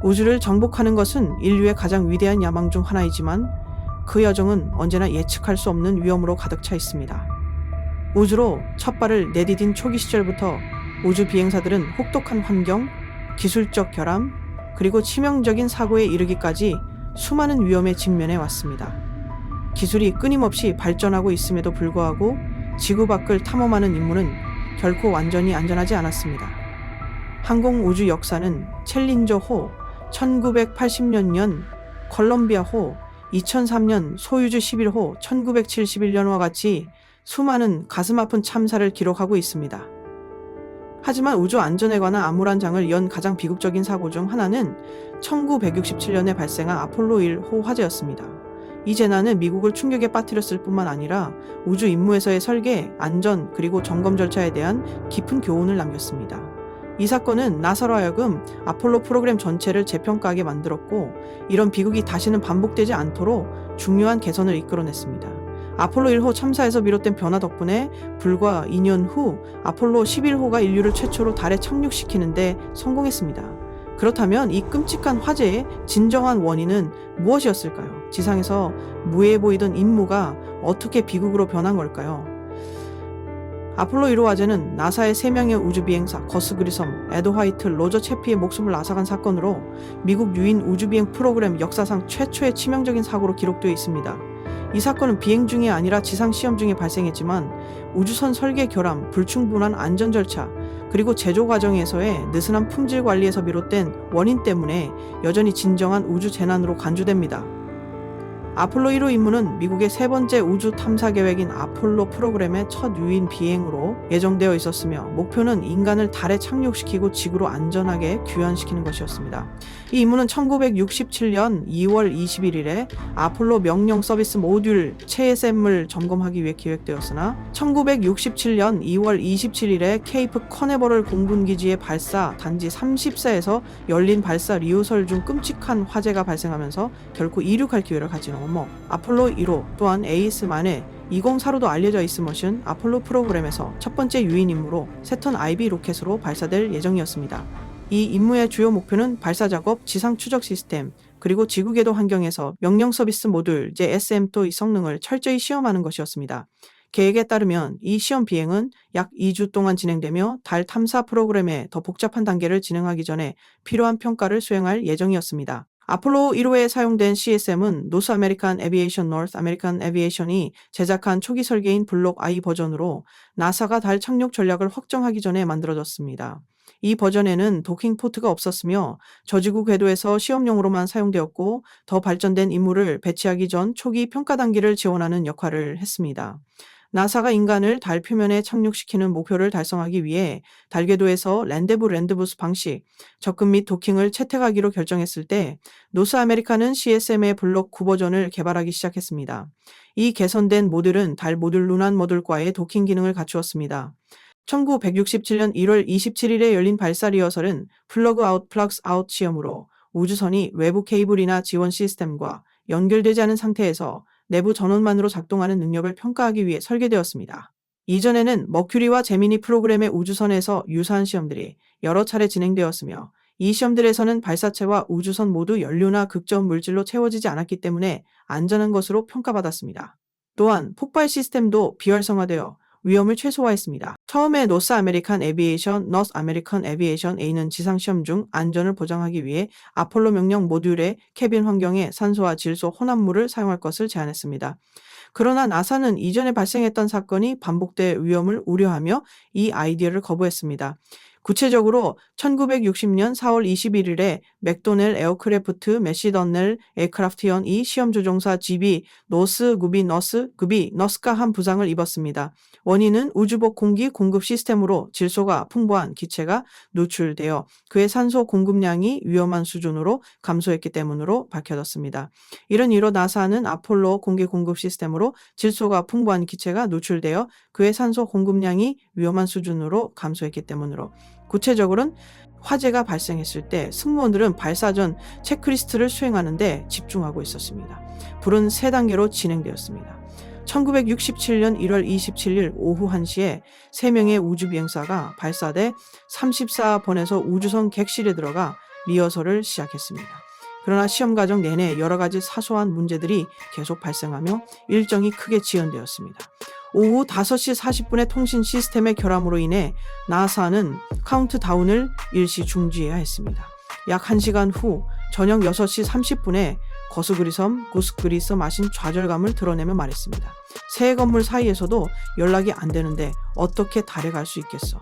우주를 정복하는 것은 인류의 가장 위대한 야망 중 하나이지만 그 여정은 언제나 예측할 수 없는 위험으로 가득 차 있습니다. 우주로 첫 발을 내디딘 초기 시절부터 우주 비행사들은 혹독한 환경, 기술적 결함, 그리고 치명적인 사고에 이르기까지 수많은 위험에 직면해 왔습니다. 기술이 끊임없이 발전하고 있음에도 불구하고 지구 밖을 탐험하는 임무는 결코 완전히 안전하지 않았습니다. 항공우주 역사는 챌린저호, 1980년 콜럼비아호, 2003년 소유주 11호, 1971년과 같이 수많은 가슴 아픈 참사를 기록하고 있습니다. 하지만 우주 안전에 관한 암울한 장을 연 가장 비극적인 사고 중 하나는 1967년에 발생한 아폴로 1호 화재였습니다. 이 재난은 미국을 충격에 빠뜨렸을 뿐만 아니라 우주 임무에서의 설계, 안전, 그리고 점검 절차에 대한 깊은 교훈을 남겼습니다. 이 사건은 나사로 하여금 아폴로 프로그램 전체를 재평가하게 만들었고, 이런 비극이 다시는 반복되지 않도록 중요한 개선을 이끌어냈습니다. 아폴로 1호 참사에서 비롯된 변화 덕분에 불과 2년 후 아폴로 11호가 인류를 최초로 달에 착륙시키는 데 성공했습니다. 그렇다면 이 끔찍한 화재의 진정한 원인은 무엇이었을까요? 지상에서 무해해 보이던 임무가 어떻게 비극으로 변한 걸까요? 아폴로 1호 화재는 나사의 3명의 우주비행사 거스 그리섬, 에드 화이트, 로저 채피의 목숨을 앗아간 사건으로 미국 유인 우주비행 프로그램 역사상 최초의 치명적인 사고로 기록되어 있습니다. 이 사건은 비행 중이 아니라 지상 시험 중에 발생했지만 우주선 설계 결함, 불충분한 안전 절차, 그리고 제조 과정에서의 느슨한 품질 관리에서 비롯된 원인 때문에 여전히 진정한 우주 재난으로 간주됩니다. 아폴로 1호 임무는 미국의 3번째 우주 탐사 계획인 아폴로 프로그램의 첫 유인 비행으로 예정되어 있었으며, 목표는 인간을 달에 착륙시키고 지구로 안전하게 귀환시키는 것이었습니다. 이 임무는 1967년 2월 21일에 아폴로 명령 서비스 모듈 체셈을 점검하기 위해 기획되었으나 1967년 2월 27일에 케이프 커네버럴 공군기지의 발사 단지 30사에서 열린 발사 리허설 중 끔찍한 화재가 발생하면서 결코 이륙할 기회를 갖지 못했습니다. 아폴로 1호 또한 에이스만의 2045도 알려져 있음것은 아폴로 프로그램에서 첫 번째 유인 임무로 세턴 IB 로켓으로 발사될 예정이었습니다. 이 임무의 주요 목표는 발사 작업, 지상 추적 시스템, 그리고 지구 궤도 환경에서 명령 서비스 모듈 JSM도의 성능을 철저히 시험하는 것이었습니다. 계획에 따르면 이 시험 비행은 약 2주 동안 진행되며 달 탐사 프로그램의 더 복잡한 단계를 진행하기 전에 필요한 평가를 수행할 예정이었습니다. 아폴로 1호에 사용된 CSM은 노스 아메리칸 에비에이션, 노스 아메리칸 에비에이션이 제작한 초기 설계인 블록 I 버전으로 나사가 달 착륙 전략을 확정하기 전에 만들어졌습니다. 이 버전에는 도킹 포트가 없었으며 저지구 궤도에서 시험용으로만 사용되었고, 더 발전된 임무를 배치하기 전 초기 평가 단계를 지원하는 역할을 했습니다. 나사가 인간을 달 표면에 착륙시키는 목표를 달성하기 위해 달 궤도에서 랜드부 방식, 접근 및 도킹을 채택하기로 결정했을 때 노스 아메리카는 CSM의 블록 9 버전을 개발하기 시작했습니다. 이 개선된 모듈은 달 모듈 루난 모듈과의 도킹 기능을 갖추었습니다. 1967년 1월 27일에 열린 발사 리허설은 플러그 아웃 플럭스 아웃 시험으로 우주선이 외부 케이블이나 지원 시스템과 연결되지 않은 상태에서 내부 전원만으로 작동하는 능력을 평가하기 위해 설계되었습니다. 이전에는 머큐리와 제미니 프로그램의 우주선에서 유사한 시험들이 여러 차례 진행되었으며, 이 시험들에서는 발사체와 우주선 모두 연료나 극저온 물질로 채워지지 않았기 때문에 안전한 것으로 평가받았습니다. 또한 폭발 시스템도 비활성화되어 위험을 최소화했습니다. 처음에 노스 아메리칸 에비에이션 A는 지상시험 중 안전을 보장하기 위해 아폴로 명령 모듈의 캐빈 환경에 산소와 질소 혼합물을 사용할 것을 제안했습니다. 그러나 나사는 이전에 발생했던 사건이 반복될 위험을 우려하며 이 아이디어를 거부했습니다. 구체적으로 1960년 4월 21일에 맥도넬 에어크래프트 메시던넬 에어크라프트연 이 시험 조종사 GB 너스가 한 부상을 입었습니다. 원인은 우주복 공기 공급 시스템으로 질소가 풍부한 기체가 누출되어 그의 산소 공급량이 위험한 수준으로 감소했기 때문으로 밝혀졌습니다. 이런 이유로 나사는 아폴로 공기 공급 시스템으로 질소가 풍부한 기체가 누출되어 그의 산소 공급량이 위험한 수준으로 감소했기 때문으로, 구체적으로는 화재가 발생했을 때 승무원들은 발사 전 체크리스트를 수행하는 데 집중하고 있었습니다. 불은 3단계로 진행되었습니다. 1967년 1월 27일 오후 1시에 3명의 우주비행사가 발사대 34번에서 우주선 객실에 들어가 리허설을 시작했습니다. 그러나 시험 과정 내내 여러 가지 사소한 문제들이 계속 발생하며 일정이 크게 지연되었습니다. 오후 5시 40분의 통신 시스템의 결함으로 인해 나사는 카운트다운을 일시 중지해야 했습니다. 약 1시간 후 저녁 6시 30분에 거스그리섬 구스그리서 마신 좌절감을 드러내며 말했습니다. 새 건물 사이에서도 연락이 안 되는데 어떻게 달에 갈 수 있겠어.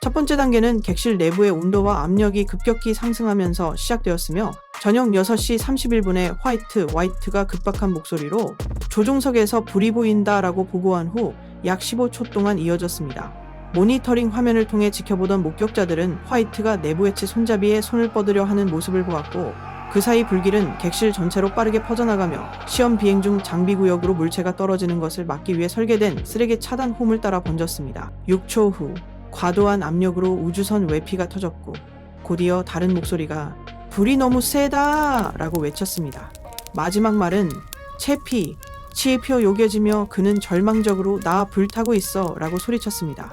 첫 번째 단계는 객실 내부의 온도와 압력이 급격히 상승하면서 시작되었으며 저녁 6시 31분에 화이트가 급박한 목소리로 조종석에서 불이 보인다라고 보고한 후 약 15초 동안 이어졌습니다. 모니터링 화면을 통해 지켜보던 목격자들은 화이트가 내부 해치 손잡이에 손을 뻗으려 하는 모습을 보았고 그 사이 불길은 객실 전체로 빠르게 퍼져나가며 시험 비행 중 장비 구역으로 물체가 떨어지는 것을 막기 위해 설계된 쓰레기 차단 홈을 따라 번졌습니다. 6초 후 과도한 압력으로 우주선 외피가 터졌고 곧이어 다른 목소리가 불이 너무 세다 라고 외쳤습니다. 마지막 말은 채피, 치표 요겨지며 그는 절망적으로 나 불타고 있어 라고 소리쳤습니다.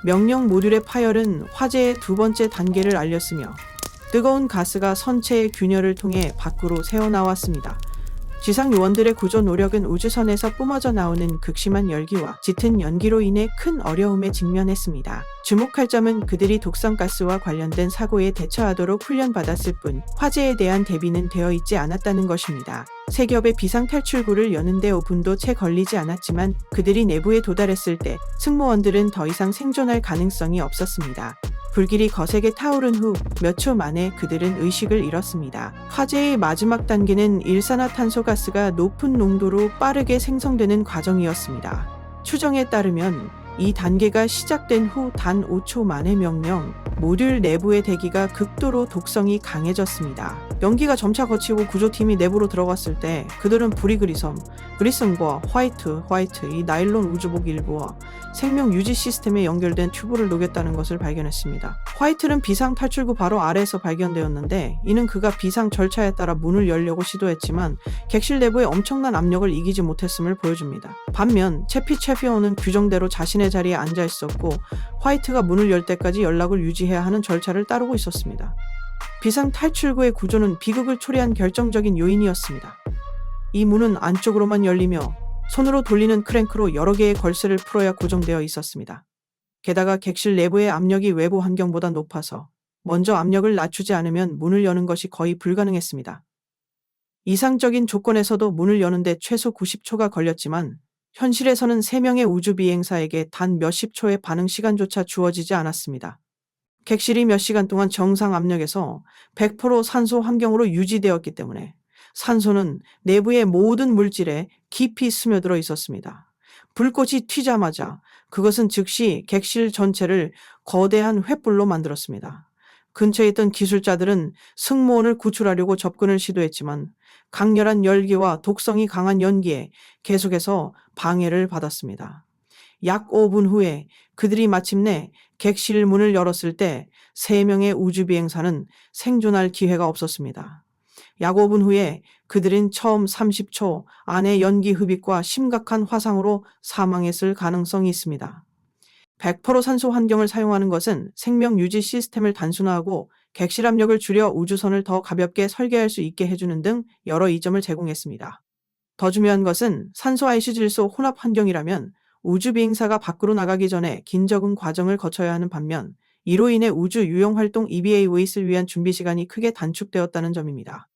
명령 모듈의 파열은 화재의 두 번째 단계를 알렸으며 뜨거운 가스가 선체의 균열을 통해 밖으로 새어나왔습니다. 지상 요원들의 구조 노력은 우주선에서 뿜어져 나오는 극심한 열기와 짙은 연기로 인해 큰 어려움에 직면했습니다. 주목할 점은 그들이 독성가스와 관련된 사고에 대처하도록 훈련받았을 뿐 화재에 대한 대비는 되어 있지 않았다는 것입니다. 세 겹의 비상탈출구를 여는데 5분도 채 걸리지 않았지만 그들이 내부에 도달했을 때 승무원들은 더 이상 생존할 가능성이 없었습니다. 불길이 거세게 타오른 후 몇 초 만에 그들은 의식을 잃었습니다. 화재의 마지막 단계는 일산화탄소가스가 높은 농도로 빠르게 생성되는 과정이었습니다. 추정에 따르면 이 단계가 시작된 후 단 5초 만의 명령, 모듈 내부의 대기가 극도로 독성이 강해졌습니다. 연기가 점차 거치고 구조팀이 내부로 들어갔을 때 그들은 그리섬과 화이트, 이 나일론 우주복 일부와 생명 유지 시스템에 연결된 튜브를 녹였다는 것을 발견했습니다. 화이트는 비상 탈출구 바로 아래에서 발견되었는데 이는 그가 비상 절차에 따라 문을 열려고 시도했지만 객실 내부의 엄청난 압력을 이기지 못했음을 보여줍니다. 반면 채피온은 규정대로 자신의 자리에 앉아 있었고 화이트가 문을 열 때까지 연락을 유지해야 하는 절차를 따르고 있었습니다. 비상 탈출구의 구조는 비극을 초래한 결정적인 요인이었습니다. 이 문은 안쪽으로만 열리며 손으로 돌리는 크랭크로 여러 개의 걸쇠를 풀어야 고정되어 있었습니다. 게다가 객실 내부의 압력이 외부 환경보다 높아서 먼저 압력을 낮추지 않으면 문을 여는 것이 거의 불가능했습니다. 이상적인 조건에서도 문을 여는데 최소 90초가 걸렸지만 현실에서는 3명의 우주비행사에게 단 몇십 초의 반응 시간조차 주어지지 않았습니다. 객실이 몇 시간 동안 정상 압력에서 100% 산소 환경으로 유지되었기 때문에 산소는 내부의 모든 물질에 깊이 스며들어 있었습니다. 불꽃이 튀자마자 그것은 즉시 객실 전체를 거대한 횃불로 만들었습니다. 근처에 있던 기술자들은 승무원을 구출하려고 접근을 시도했지만 강렬한 열기와 독성이 강한 연기에 계속해서 방해를 받았습니다. 약 5분 후에 그들이 마침내 객실 문을 열었을 때 3명의 우주비행사는 생존할 기회가 없었습니다. 약 5분 후에 그들은 처음 30초 안에 연기 흡입과 심각한 화상으로 사망했을 가능성이 있습니다. 100% 산소 환경을 사용하는 것은 생명 유지 시스템을 단순화하고 객실 압력을 줄여 우주선을 더 가볍게 설계할 수 있게 해주는 등 여러 이점을 제공했습니다. 더 중요한 것은 산소 아이수질소 혼합 환경이라면 우주비행사가 밖으로 나가기 전에 긴 적응 과정을 거쳐야 하는 반면 이로 인해 우주 유용활동 EVA 웨이스를 위한 준비 시간이 크게 단축되었다는 점입니다.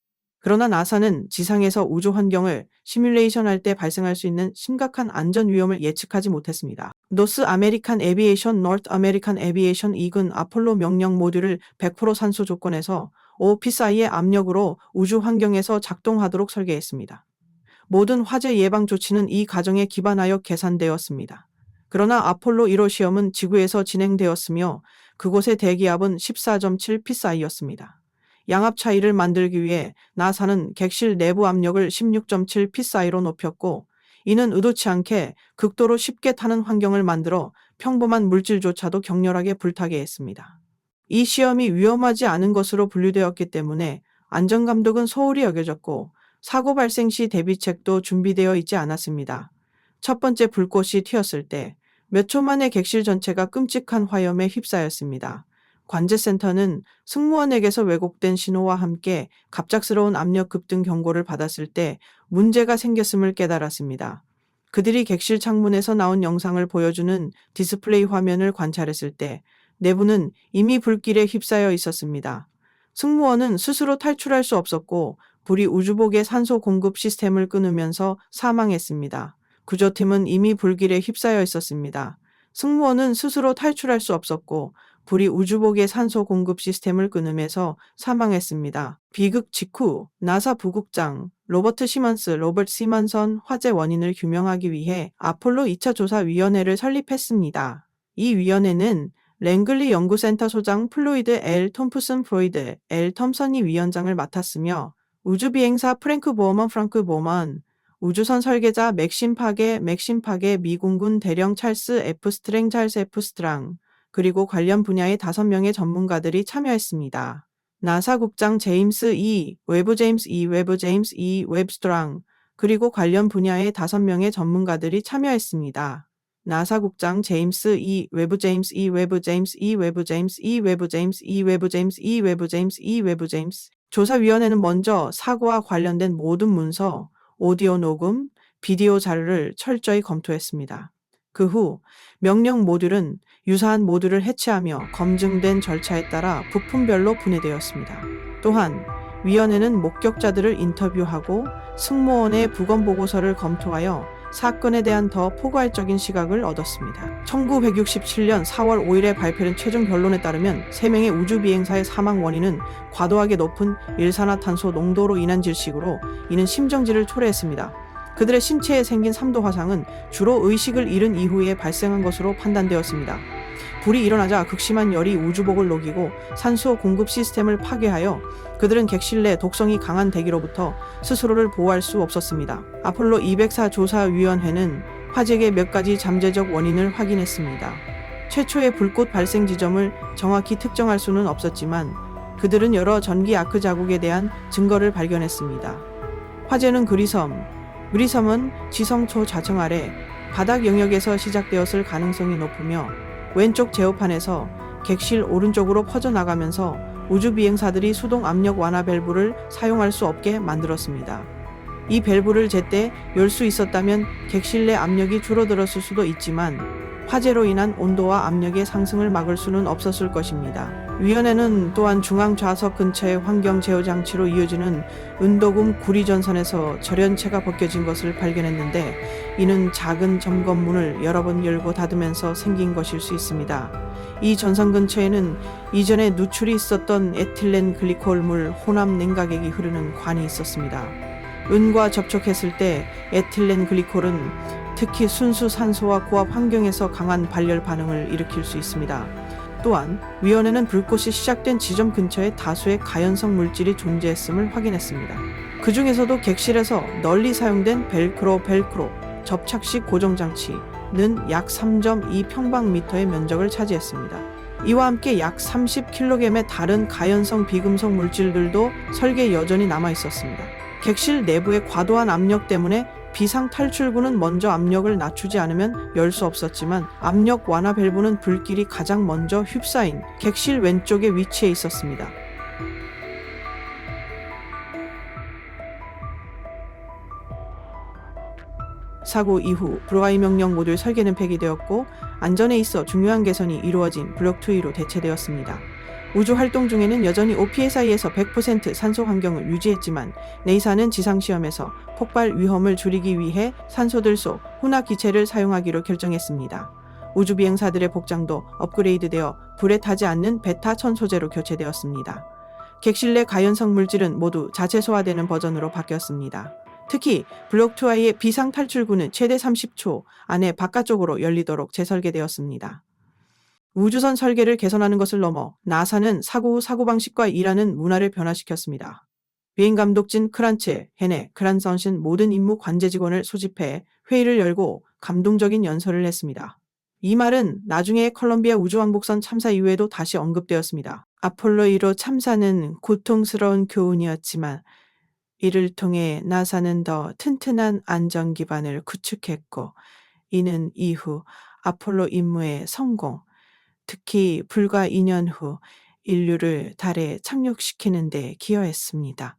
그러나 나사는 지상에서 우주 환경을 시뮬레이션할 때 발생할 수 있는 심각한 안전 위험을 예측하지 못했습니다. 노스 아메리칸 에비에이션 이군 아폴로 명령 모듈을 100% 산소 조건에서 5psi의 압력으로 우주 환경에서 작동하도록 설계했습니다. 모든 화재 예방 조치는 이 가정에 기반하여 계산되었습니다. 그러나 아폴로 1호 시험은 지구에서 진행되었으며 그곳의 대기압은 14.7psi였습니다. 양압 차이를 만들기 위해 나사는 객실 내부 압력을 16.7psi로 높였고 이는 의도치 않게 극도로 쉽게 타는 환경을 만들어 평범한 물질조차도 격렬하게 불타게 했습니다. 이 시험이 위험하지 않은 것으로 분류되었기 때문에 안전감독은 소홀히 여겨졌고 사고 발생 시 대비책도 준비되어 있지 않았습니다. 첫 번째 불꽃이 튀었을 때 몇 초 만에 객실 전체가 끔찍한 화염에 휩싸였습니다. 관제센터는 승무원에게서 왜곡된 신호와 함께 갑작스러운 압력 급등 경고를 받았을 때 문제가 생겼음을 깨달았습니다. 그들이 객실 창문에서 나온 영상을 보여주는 디스플레이 화면을 관찰했을 때 내부는 이미 불길에 휩싸여 있었습니다. 승무원은 스스로 탈출할 수 없었고 불이 우주복의 산소 공급 시스템을 끊으면서 사망했습니다. 구조팀은 이미 불길에 휩싸여 있었습니다. 승무원은 스스로 탈출할 수 없었고 불이 우주복의 산소 공급 시스템을 끊으면서 사망했습니다. 비극 직후 나사 부국장 로버트 시먼선 화재 원인을 규명하기 위해 아폴로 2차 조사위원회를 설립했습니다. 이 위원회는 랭글리 연구센터 소장 플로이드 L. 톰프슨 L. 톰슨이 위원장을 맡았으며 우주비행사 프랑크 보어먼, 우주선 설계자 맥심 파게, 미공군 대령 찰스 F. 스트랑, 그리고 관련 분야의 5명의 전문가들이 참여했습니다. 나사 국장 제임스 웹스트랑, 그리고 관련 분야의 5명의 전문가들이 참여했습니다. 나사 국장 제임스 조사위원회는 먼저 사고와 관련된 모든 문서, 오디오 녹음, 비디오 자료를 철저히 검토했습니다. 그 후 명령 모듈은 유사한 모듈을 해체하며 검증된 절차에 따라 부품별로 분해되었습니다. 또한 위원회는 목격자들을 인터뷰하고 승무원의 부검 보고서를 검토하여 사건에 대한 더 포괄적인 시각을 얻었습니다. 1967년 4월 5일에 발표된 최종 결론에 따르면 3명의 우주비행사의 사망 원인은 과도하게 높은 일산화탄소 농도로 인한 질식으로 이는 심정지를 초래했습니다. 그들의 신체에 생긴 3도 화상은 주로 의식을 잃은 이후에 발생한 것으로 판단되었습니다. 불이 일어나자 극심한 열이 우주복을 녹이고 산소 공급 시스템을 파괴하여 그들은 객실 내 독성이 강한 대기로부터 스스로를 보호할 수 없었습니다. 아폴로 204 조사위원회는 화재의 몇 가지 잠재적 원인을 확인했습니다. 최초의 불꽃 발생 지점을 정확히 특정할 수는 없었지만 그들은 여러 전기 아크 자국에 대한 증거를 발견했습니다. 화재는 그리섬은 지성초 자청 아래 바닥 영역에서 시작되었을 가능성이 높으며 왼쪽 제어판에서 객실 오른쪽으로 퍼져나가면서 우주비행사들이 수동 압력 완화 밸브를 사용할 수 없게 만들었습니다. 이 밸브를 제때 열 수 있었다면 객실 내 압력이 줄어들었을 수도 있지만 화재로 인한 온도와 압력의 상승을 막을 수는 없었을 것입니다. 위원회는 또한 중앙 좌석 근처의 환경 제어 장치로 이어지는 은도금 구리전선에서 절연체가 벗겨진 것을 발견했는데 이는 작은 점검문을 여러 번 열고 닫으면서 생긴 것일 수 있습니다. 이 전선 근처에는 이전에 누출이 있었던 에틸렌 글리콜물 혼합 냉각액이 흐르는 관이 있었습니다. 은과 접촉했을 때 에틸렌 글리콜은 특히 순수 산소와 고압 환경에서 강한 발열 반응을 일으킬 수 있습니다. 또한 위원회는 불꽃이 시작된 지점 근처에 다수의 가연성 물질이 존재했음을 확인했습니다. 그 중에서도 객실에서 널리 사용된 벨크로 접착식 고정장치는 약 3.2평방미터의 면적을 차지했습니다. 이와 함께 약 30kg의 다른 가연성 비금속 물질들도 설계에 여전히 남아 있었습니다. 객실 내부의 과도한 압력 때문에 비상 탈출구는 먼저 압력을 낮추지 않으면 열 수 없었지만 압력 완화 밸브는 불길이 가장 먼저 휩싸인 객실 왼쪽에 위치해 있었습니다. 사고 이후 브라이 명령 모듈 설계는 폐기되었고 안전에 있어 중요한 개선이 이루어진 블록 2로 대체되었습니다. 우주 활동 중에는 여전히 OPSI에서 100% 산소 환경을 유지했지만 네이사는 지상시험에서 폭발 위험을 줄이기 위해 산소들소 혼합 기체를 사용하기로 결정했습니다. 우주비행사들의 복장도 업그레이드되어 불에 타지 않는 베타천 소재로 교체되었습니다. 객실 내 가연성 물질은 모두 자체 소화되는 버전으로 바뀌었습니다. 특히 블록 2I의 비상 탈출구는 최대 30초 안에 바깥쪽으로 열리도록 재설계되었습니다. 우주선 설계를 개선하는 것을 넘어 나사는 사고 후 사고방식과 일하는 문화를 변화시켰습니다. 비행감독진 헤네 크란선신 모든 임무 관제 직원을 소집해 회의를 열고 감동적인 연설을 했습니다. 이 말은 나중에 컬럼비아 우주왕복선 참사 이후에도 다시 언급되었습니다. 아폴로 1호 참사는 고통스러운 교훈이었지만 이를 통해 나사는 더 튼튼한 안전 기반을 구축했고 이는 이후 아폴로 임무의 성공, 특히 불과 2년 후 인류를 달에 착륙시키는 데 기여했습니다.